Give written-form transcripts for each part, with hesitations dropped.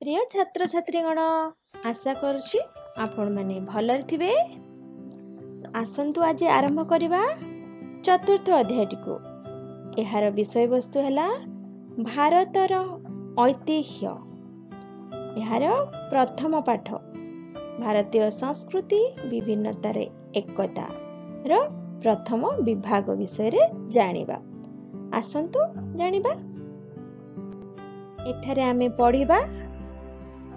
प्रिय छात्र छात्रीगण आशा करुछि आपण माने भलरे थिबे। आसंतु आज आरंभ करिबा चतुर्थ अध्यायटी को। एहार विषय वस्तु हैला भारतर ऐतिह्य। एहार प्रथम पाठ भारतीय संस्कृति विभिन्नतार एकता रो प्रथम विभाग विषय रे जानिबा। आसंतु जानिबा। एठारे आमे पढ़िबा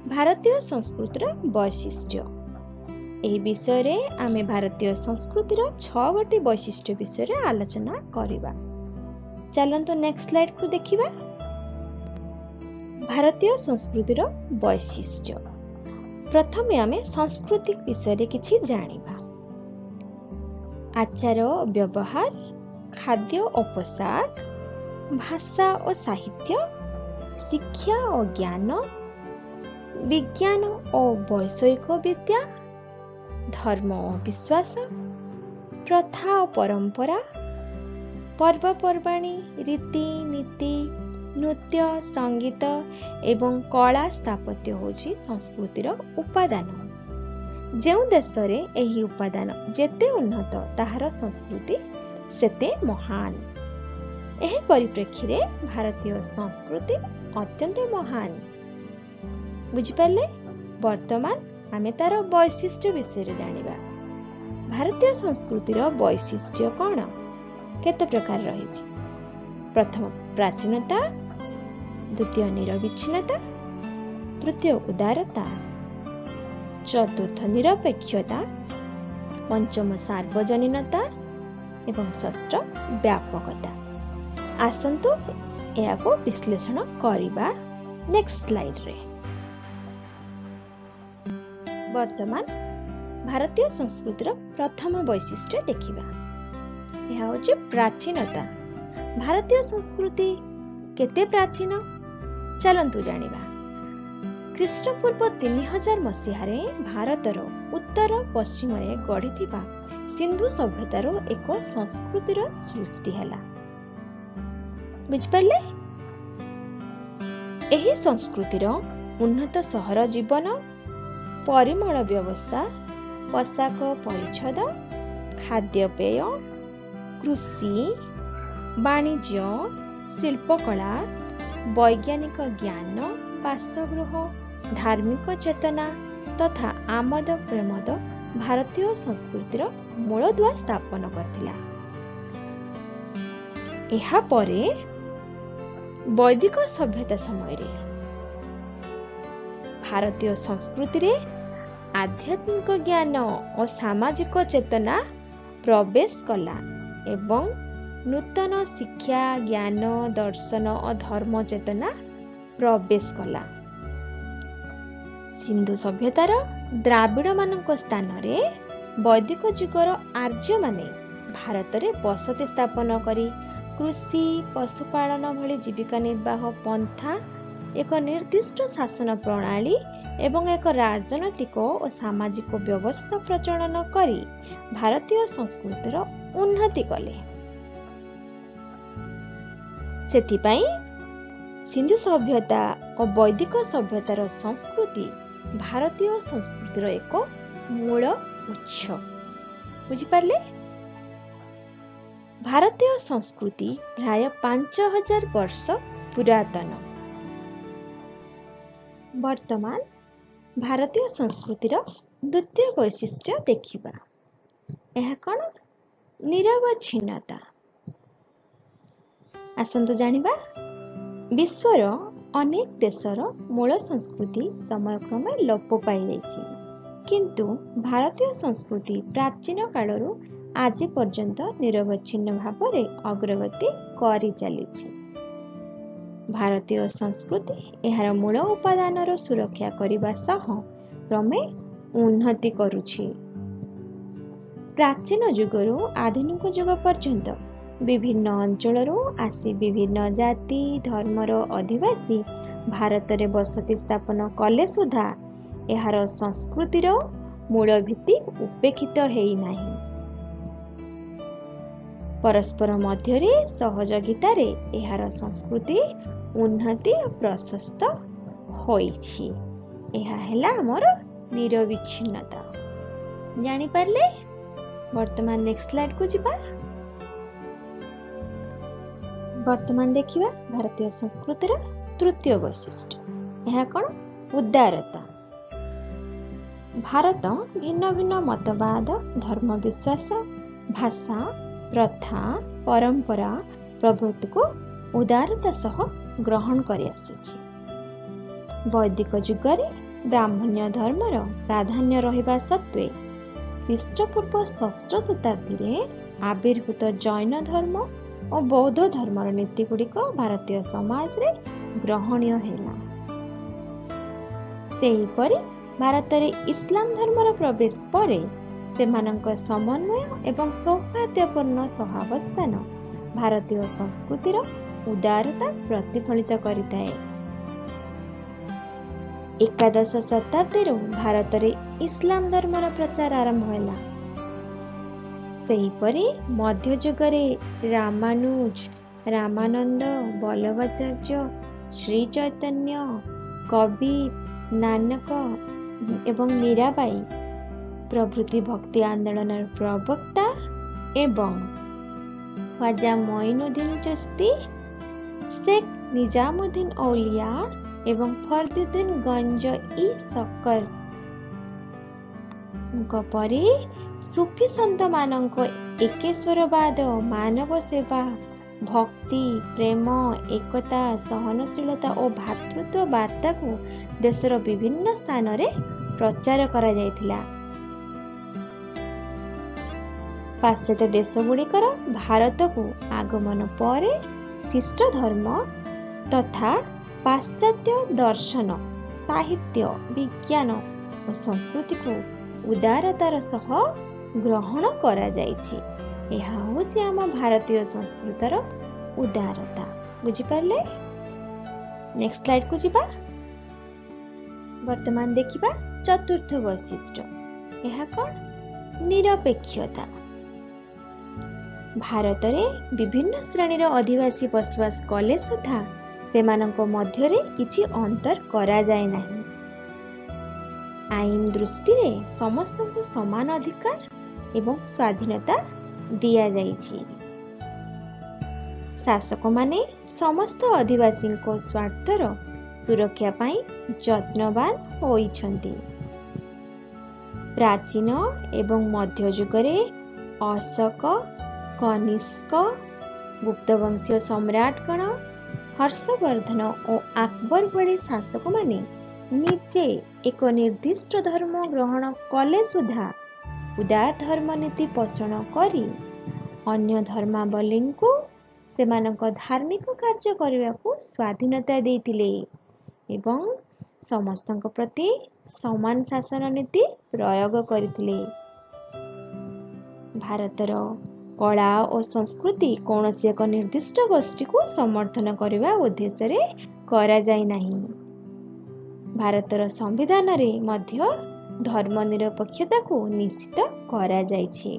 भारतीय संस्कृतिर वैशिष्ट्य। एही विषय रे आमे भारतीय संस्कृतिर 6 गोटी वैशिष्ट्य विषय रे आलोचना करिबा। चलंतु नेक्स्ट स्लाइड को देखिबा। भारतीय संस्कृतिर वैशिष्ट्य। प्रथमे आमे सांस्कृतिक विषय रे किछि जानिबा। आचार व्यवहार, खाद्य और पोशाक, भाषा और साहित्य, शिक्षा और ज्ञान, विज्ञान और वैषयिक विद्या, धर्म और विश्वास, प्रथा और परंपरा, पर्वपर्वाणी, रीति नीति, नृत्य, संगीत एवं कला स्थापत्य होछि संस्कृतिर उपादान। जेउ देश रे एही उपादान जेते उन्नत ताहार संस्कृति सेते महान। एही परिप्रेक्षी रे भारतीय संस्कृति अत्यंत महान। बुझिपारे। वर्तमान आमे तार वैशिष्ट्य विषय रे जानिबा। भारतीय संस्कृतिर वैशिष्ट्य कोन? केते प्रकार रहिछि? प्रथम प्राचीनता, द्वितीय निरविच्छिन्नता, तृतीय उदारता, चतुर्थ निरपेक्षता, पंचम सार्वजनीनता एवं षष्ठ व्यापकता। आसंतु एहाको विश्लेषण करिबा नेक्स्ट स्लाइड रे। वर्तमान भारतीय संस्कृतिर प्रथम वैशिष्ट्य देखिबा। यह होछि प्राचीनता। भारतीय संस्कृति केते प्राचीन चलंतु जानिबा। ख्रीष्टपूर्व 3000 मसीहारे भारतर उत्तर पश्चिम रे गढ़िथिबा सिंधु सभ्यतार एक संस्कृतिर सृष्टि हैला। बुझिपारले। एही संस्कृतिर उन्नत सहर जीवन, परिमल व्यवस्था, पोशाक परिच्छद, खाद्यपेय, कृषि, वाणिज्य, शिल्पकला, वैज्ञानिक ज्ञान, बासगृह, धार्मिक चेतना तथा आमद प्रमोद भारतीय संस्कृतिर मूलदुआ स्थापन करथिला। एहा परे वैदिक सभ्यता समय रे भारतीय संस्कृति रे आध्यात्मिक ज्ञान और सामाजिक चेतना प्रवेश कला एवं नूतन शिक्षा, ज्ञान, दर्शन और धर्म चेतना प्रवेश कला। सिंधु सभ्यतार द्राविड़ मानक स्थान रे वैदिक जुगर आर्य माने भारत रे बसति स्थापन करी कृषि, पशुपालन भली जीविका निर्वाह पंथा, एक निर्दिष्ट शासन प्रणाली एवं एक राजनैतिक और सामाजिक व्यवस्था प्रचलन करी भारतीय संस्कृतिर उन्नति कले। सेथिपाई सिंधु सभ्यता और वैदिक सभ्यतार संस्कृति भारतीय संस्कृतिर एक मूल उच्च। बुझिपारले। भारतीय संस्कृति प्राय 5000 वर्ष पुरातन। वर्तमान भारतीय संस्कृतिर द्वितीय वैशिष्ट्य देखिबा। एहा कोन? निरवच्छिन्नता। आसंतु जानिबा। विश्वर अनेक देशर मूल संस्कृति समयक्रमे लोप पाई जाइछि, किंतु भारतीय संस्कृति प्राचीन कालरू आज पर्यंत निरवच्छिन्न भावरे अग्रगति करि चलिछि। भारतीय संस्कृति एहार मूल उपादानर सुरक्षा करिबा सह क्रमे उन्नति करुछि। प्राचीन युगरू आधुनिक युग पर्यंत विभिन्न अंचलरू आसी विभिन्न जाति धर्मर अधिवासी भारत रे बसति स्थापन कले सुधा एहार संस्कृतिर मूल भित्ति उपेक्षित हेई नाही। परस्पर मध्यरे सहयोगितारे एहार संस्कृति उन्नति और प्रशस्त ହୋଇଛି। ଏହା ହେଲା ଆମର ନିରବିଚ୍ଛିନ୍ନତା। ଜାଣିପାରିଲେ? ବର୍ତ୍ତମାନ ନେକ୍ସଟ ସ୍ଲାଇଡ୍ କୁ ଯିବା। ବର୍ତ୍ତମାନ ଦେଖିବା ଭାରତୀୟ ସଂସ୍କୃତିର ତୃତୀୟ ବୈଶିଷ୍ଟ୍ୟ। ଏହା କ'ଣ? ଉଦାରତା। ଭାରତ ଭିନ୍ନ ଭିନ୍ନ ମତବାଦ, ଧର୍ମ ବିଶ୍ୱାସ, ଭାଷା, ପ୍ରଥା, ପରମ୍ପରା ପ୍ରଭୃତିକୁ ଉଦାରତା ସହ ଗ୍ରହଣ କରି ଆସିଛି। ବୈଦିକ ଯୁଗରେ ବ୍ରାହ୍ମଣ୍ୟ ଧର୍ମର ପ୍ରାଧାନ୍ୟ ରହିବା ସତ୍ତ୍ୱେ ଖ୍ରୀଷ୍ଟପୂର୍ବ 6ଠ ଶତାବ୍ଦୀରେ ଆବିର୍ଭୂତ ଜୈନ ଧର୍ମ ଓ ବୌଦ୍ଧ ଧର୍ମର ନୀତିଗୁଡ଼ିକ ଭାରତୀୟ ସମାଜରେ ଗ୍ରହଣୀୟ ହେଲା। ସେହିପରି ଭାରତରେ ଇସଲାମ ଧର୍ମର ପ୍ରବେଶ ପରେ ସେମାନଙ୍କ ସମନ୍ୱୟ ଏବଂ ସୌହାର୍ଦ୍ଦ୍ୟପୂର୍ଣ୍ଣ ସହାବସ୍ଥାନ ଭାରତୀୟ ସଂସ୍କୃତିର ଉଦାରତା ପ୍ରତିଫଳିତ କରିଥାଏ। ଏକାଦଶ ଶତାବ୍ଦୀରୁ ଭାରତରେ ଇସଲାମ ଧର୍ମର ପ୍ରଚାର ଆରମ୍ଭ ହେଲା। ସେହିପରି ମଧ୍ୟଯୁଗରେ ରାମାନୁଜ, ରାମାନନ୍ଦ, ବଲ୍ଲଭାଚାର୍ଯ୍ୟ, ଶ୍ରୀ ଚୈତନ୍ୟ, କବୀର, ନାନକ ଏବଂ ମୀରାବାଇ ପ୍ରଭୃତି ଭକ୍ତି ଆନ୍ଦୋଳନର ପ୍ରବକ୍ତା ଏବଂ ଖ୍ୱାଜା ମঈନୁଦ୍ଦିନ ଚିସ୍ତି, ଶେଖ ନିଜାମୁଦ୍ଦିନ ଔଲିଆ ଏବଂ ଫରଦୁଦ୍ଦିନ ଗଞ୍ଜ-ଇ ସକରଙ୍କ ପରି ସୁଫି ସନ୍ଥମାନଙ୍କ ଏକେଶ୍ୱରବାଦ, ମାନବ ସେବା, ଭକ୍ତି, ପ୍ରେମ, ଏକତା, ସହନଶୀଳତା ଓ ଭ୍ରାତୃତ୍ୱ ବାର୍ତ୍ତାକୁ ଦେଶର ବିଭିନ୍ନ ସ୍ଥାନରେ ପ୍ରଚାର କରାଯାଇଥିଲା। ପାଶ୍ଚାତ୍ୟ ଦେଶଗୁଡ଼ିକର ଭାରତକୁ ଆଗମନ ପରେ ଖ୍ରୀଷ୍ଟ ଧର୍ମ ତଥା ପାଶ୍ଚାତ୍ୟ ଦର୍ଶନ, ସାହିତ୍ୟ, ବିଜ୍ଞାନ ଓ ସଂସ୍କୃତିକୁ ଉଦାରତାର ସହ ଗ୍ରହଣ କରାଯାଇଛି। ଏହା ହେଉଛି ଆମ ଭାରତୀୟ ସଂସ୍କୃତିର ଉଦାରତା। ବୁଝିପାରିଲେ? ନେକ୍ସଟ ସ୍ଲାଇଡ୍ କୁ ଯିବା। ବର୍ତ୍ତମାନ ଦେଖିବା ଚତୁର୍ଥ ବୈଶିଷ୍ଟ୍ୟ। ଏହା କ'ଣ? ନିରପେକ୍ଷତା। ଭାରତରେ ବିଭିନ୍ନ ଶ୍ରେଣୀର ଅଧିବାସୀ ବସବାସ କଲେ ସୁଦ୍ଧା ସେମାନଙ୍କ ମଧ୍ୟରେ କିଛି ଅନ୍ତର କରାଯାଏ ନାହିଁ। ଆଇନ ଦୃଷ୍ଟିରେ ସମସ୍ତଙ୍କୁ ସମାନ ଅଧିକାର ଏବଂ ସ୍ୱାଧୀନତା ଦିଆଯାଇଛି। ଶାସକମାନେ ସମସ୍ତ ଅଧିବାସୀଙ୍କ ସ୍ୱାର୍ଥର ସୁରକ୍ଷା ପାଇଁ ଯତ୍ନବାନ ହୋଇଛନ୍ତି। ପ୍ରାଚୀନ ଏବଂ ମଧ୍ୟଯୁଗରେ ଅଶୋକ, କନିଷ୍କ, ଗୁପ୍ତବଂଶୀୟ ସମ୍ରାଟଗଣ, ହର୍ଷବର୍ଦ୍ଧନ ଓ ଆକବର ଭଳି ଶାସକମାନେ ନିଜେ ଏକ ନିର୍ଦ୍ଦିଷ୍ଟ ଧର୍ମ ଗ୍ରହଣ କଲେ ସୁଦ୍ଧା ଉଦାର ଧର୍ମ ନୀତି ପୋଷଣ କରି ଅନ୍ୟ ଧର୍ମାବଲମ୍ବୀଙ୍କୁ ସେମାନଙ୍କ ଧାର୍ମିକ କାର୍ଯ୍ୟ କରିବାକୁ ସ୍ୱାଧୀନତା ଦେଇଥିଲେ ଏବଂ ସମସ୍ତଙ୍କ ପ୍ରତି ସମାନ ଶାସନ ନୀତି ପ୍ରୟୋଗ କରିଥିଲେ। ଭାରତର କଳା ଓ ସଂସ୍କୃତି କୌଣସି ଏକ ନିର୍ଦ୍ଦିଷ୍ଟ ଗୋଷ୍ଠୀକୁ ସମର୍ଥନ କରିବା ଉଦ୍ଦେଶ୍ୟରେ କରାଯାଇ ନାହିଁ। ଭାରତର ସମ୍ବିଧାନରେ ମଧ୍ୟ ଧର୍ମ ନିରପେକ୍ଷତାକୁ ନିଶ୍ଚିତ କରାଯାଇଛି।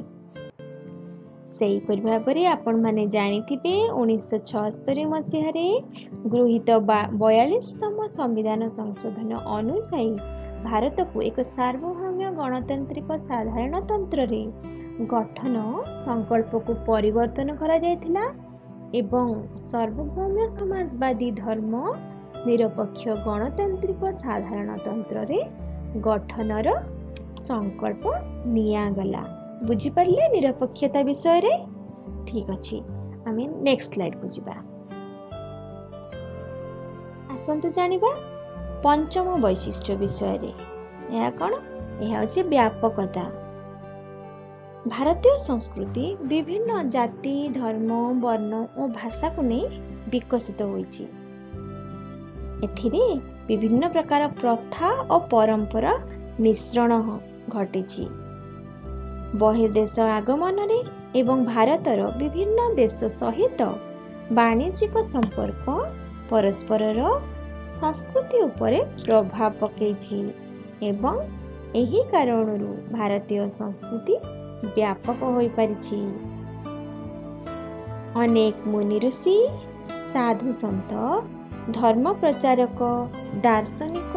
ସେହିପରି ଭାବରେ ଆପଣମାନେ ଜାଣିଥିବେ 1976 ମସିହାରେ ଗୃହୀତ 42ତମ ସମ୍ବିଧାନ ସଂଶୋଧନ ଅନୁଯାୟୀ ଭାରତକୁ ଏକ ସାର୍ବଭୌମ ଗଣତାନ୍ତ୍ରିକ ସାଧାରଣତନ୍ତ୍ରରେ ଗଠନ ସଂକଳ୍ପକୁ ପରିବର୍ତ୍ତନ କରାଯାଇଥିଲା ଏବଂ ସାର୍ବଭୌମ ସମାଜବାଦୀ ଧର୍ମ ନିରପେକ୍ଷ ଗଣତାନ୍ତ୍ରିକ ସାଧାରଣତନ୍ତ୍ରରେ ଗଠନର ସଂକଳ୍ପ ନିଆଗଲା। ବୁଝିପାରିଲେ ନିରପେକ୍ଷତା ବିଷୟରେ? ଠିକ ଅଛି, ଆମେ ନେକ୍ସଟ ସ୍ଲାଇଡ୍ କୁ ଯିବା। ଆସନ୍ତୁ ଜାଣିବା ପଞ୍ଚମ ବୈଶିଷ୍ଟ୍ୟ ବିଷୟରେ। ଏହା କ'ଣ? ଏହା ହେଉଛି ବ୍ୟାପକତା। ଭାରତୀୟ ସଂସ୍କୃତି ବିଭିନ୍ନ ଜାତି, ଧର୍ମ, ବର୍ଣ୍ଣ ଓ ଭାଷାକୁ ନେଇ ବିକଶିତ ହୋଇଛି। ଏଥିରେ ବିଭିନ୍ନ ପ୍ରକାର ପ୍ରଥା ଓ ପରମ୍ପରା ମିଶ୍ରଣ ଘଟିଛି। ବହିର୍ଦେଶ ଆଗମନରେ ଏବଂ ଭାରତର ବିଭିନ୍ନ ଦେଶ ସହିତ ବାଣିଜ୍ୟିକ ସମ୍ପର୍କ ପରସ୍ପରର ସଂସ୍କୃତି ଉପରେ ପ୍ରଭାବ ପକାଇଛି ଏବଂ ଏହି କାରଣରୁ ଭାରତୀୟ ସଂସ୍କୃତି ବ୍ୟାପକ ହୋଇପାରିଛି। ଅନେକ ମୁନି ଋଷି, ସାଧୁ ସନ୍ଥ, ଧର୍ମ ପ୍ରଚାରକ, ଦାର୍ଶନିକ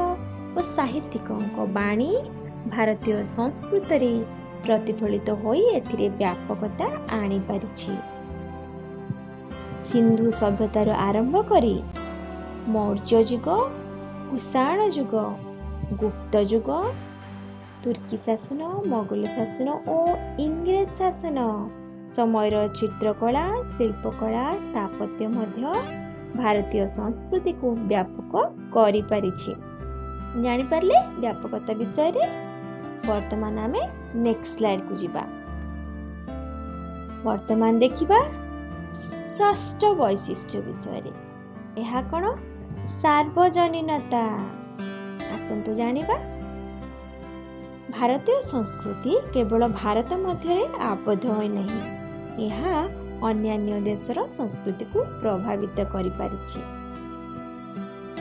ଓ ସାହିତ୍ୟିକଙ୍କ ବାଣୀ ଭାରତୀୟ ସଂସ୍କୃତିରେ ପ୍ରତିଫଳିତ ହୋଇ ଏଥିରେ ବ୍ୟାପକତା ଆଣିପାରିଛି। ସିନ୍ଧୁ ସଭ୍ୟତାର ଆରମ୍ଭ କରି ମୌର୍ଯ୍ୟ ଯୁଗ, କୁଷାଣ ଯୁଗ, ଗୁପ୍ତ ଯୁଗ, ତୁର୍କୀ ଶାସନ, ମୋଗଲ ଶାସନ ଓ ଇଂରେଜ ଶାସନ ସମୟର ଚିତ୍ରକଳା, ଶିଳ୍ପକଳା, ସ୍ଥାପତ୍ୟ ମଧ୍ୟ ଭାରତୀୟ ସଂସ୍କୃତିକୁ ବ୍ୟାପକ କରିପାରିଛି। ଜାଣିପାରିଲେ ବ୍ୟାପକତା ବିଷୟରେ? ବର୍ତ୍ତମାନ ଆମେ ନେକ୍ସଟ ସ୍ଲାଇଡକୁ ଯିବା। ବର୍ତ୍ତମାନ ଦେଖିବା ଷଷ୍ଠ ବୈଶିଷ୍ଟ୍ୟ ବିଷୟରେ। ଏହା କଣ? ସାର୍ବଜନୀନତା। ଆସନ୍ତୁ ଜାଣିବା। ଭାରତୀୟ ସଂସ୍କୃତି କେବଳ ଭାରତ ମଧ୍ୟରେ ଆବଦ୍ଧ ହୋଇନାହିଁ, ଏହା ଅନ୍ୟାନ୍ୟ ଦେଶର ସଂସ୍କୃତିକୁ ପ୍ରଭାବିତ କରିପାରିଛି।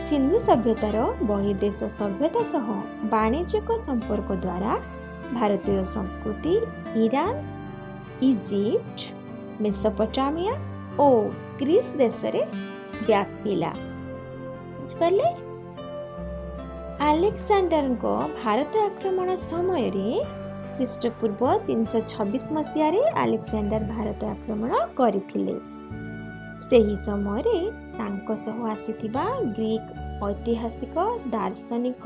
ସିନ୍ଧୁ ସଭ୍ୟତାର ବହିର୍ଦେଶ ସଭ୍ୟତା ସହ ବାଣିଜ୍ୟିକ ସମ୍ପର୍କ ଦ୍ୱାରା ଭାରତୀୟ ସଂସ୍କୃତି ଇରାନ, ଇଜିପ୍ଟ, ମେସୋପଟାମିଆ ଓ ଗ୍ରୀସ ଦେଶରେ ବ୍ୟାପିଲା। ବୁଝିପାରିଲେ? ଆଲେକ୍ସାଣ୍ଡରଙ୍କ ଭାରତ ଆକ୍ରମଣ ସମୟରେ ଖ୍ରୀଷ୍ଟପୂର୍ବ 326 ମସିହାରେ ଆଲେକ୍ସାଣ୍ଡର ଭାରତ ଆକ୍ରମଣ କରିଥିଲେ। ସେହି ସମୟରେ ତାଙ୍କ ସହ ଆସିଥିବା ଗ୍ରୀକ ଐତିହାସିକ, ଦାର୍ଶନିକ,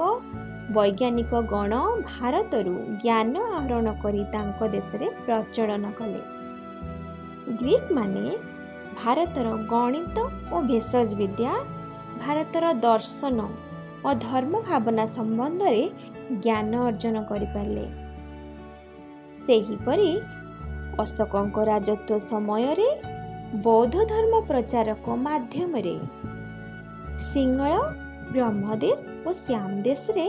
ବୈଜ୍ଞାନିକ ଗଣ ଭାରତରୁ ଜ୍ଞାନ ଆହରଣ କରି ତାଙ୍କ ଦେଶରେ ପ୍ରଚଳନ କଲେ। ଗ୍ରୀକ ମାନେ ଭାରତର ଗଣିତ ଓ ଭେଷଜ ବିଦ୍ୟା, ଭାରତର ଦର୍ଶନ ଓ ଧର୍ମ ଭାବନା ସମ୍ବନ୍ଧରେ ଜ୍ଞାନ ଅର୍ଜନ କରିପାରିଲେ। ସେହିପରି ଅଶୋକଙ୍କ ରାଜତ୍ୱ ସମୟରେ ବୌଦ୍ଧ ଧର୍ମ ପ୍ରଚାରକ ମାଧ୍ୟମରେ ସିଂହଳ, ବ୍ରହ୍ମଦେଶ ଓ ଶ୍ୟାମଦେଶରେ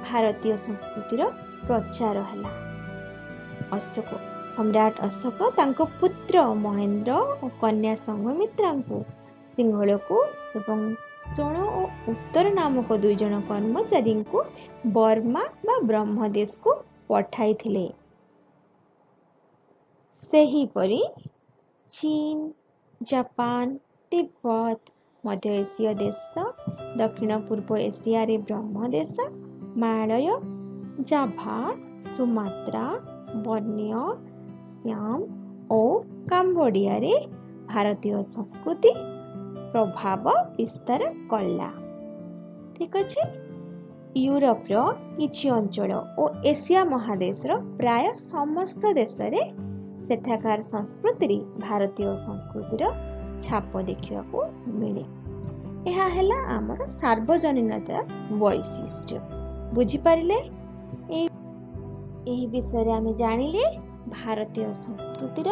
ଭାରତୀୟ ସଂସ୍କୃତିର ପ୍ରଚାର ହେଲା। ସମ୍ରାଟ ଅଶୋକ ତାଙ୍କ ପୁତ୍ର ମହେନ୍ଦ୍ର ଓ କନ୍ୟା ସଂଘମିତ୍ରାଙ୍କୁ ସିଂହଳକୁ ଏବଂ ଶୋଣ ଓ ଉତ୍ତର ନାମକ 2 ଜଣ କର୍ମଚାରୀଙ୍କୁ ବର୍ମା ବା ବ୍ରହ୍ମଦେଶକୁ ପଠାଇଥିଲେ। ସେହିପରି ଚୀନ, ଜାପାନ, ତିବ୍ବତ, ମଧ୍ୟ ଏସୀୟ ଦେଶ, ଦକ୍ଷିଣ ପୂର୍ବ ଏସିଆରେ ବ୍ରହ୍ମଦେଶ, ମାଳୟ, ଜାଭା, ସୁମାତ୍ରା, ବର୍ନିଅ, ସିଆମ ଓ କାମ୍ବୋଡିଆରେ ଭାରତୀୟ ସଂସ୍କୃତି ପ୍ରଭାବ ବିସ୍ତାର କଲା। ଠିକ ଅଛି। ୟୁରୋପର କିଛି ଅଞ୍ଚଳ ଓ ଏସିଆ ମହାଦେଶର ପ୍ରାୟ ସମସ୍ତ ଦେଶରେ ସେଠାକାର ସଂସ୍କୃତିରେ ଭାରତୀୟ ସଂସ୍କୃତିର ଛାପ ଦେଖିବାକୁ ମିଳେ। ଏହା ହେଲା ଆମର ସାର୍ବଜନୀନତା ବୈଶିଷ୍ଟ୍ୟ। ବୁଝିପାରିଲେ? ଏହି ବିଷୟରେ ଆମେ ଜାଣିଲେ ଭାରତୀୟ ସଂସ୍କୃତିର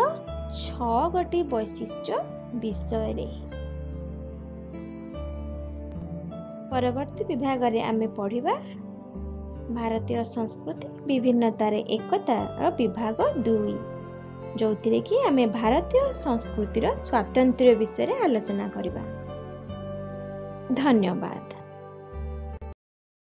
6 ଗୋଟି ବୈଶିଷ୍ଟ୍ୟ ବିଷୟରେ। ପରବର୍ତ୍ତୀ ବିଭାଗରେ ଆମେ ପଢିବା ଭାରତୀୟ ସଂସ୍କୃତି ବିଭିନ୍ନତାରେ ଏକତାର ବିଭାଗ 2, ଯୋଉଥିରେ କି ଆମେ ଭାରତୀୟ ସଂସ୍କୃତିର ସ୍ୱାତନ୍ତ୍ର୍ୟ ବିଷୟରେ ଆଲୋଚନା କରିବା। ଧନ୍ୟବାଦ।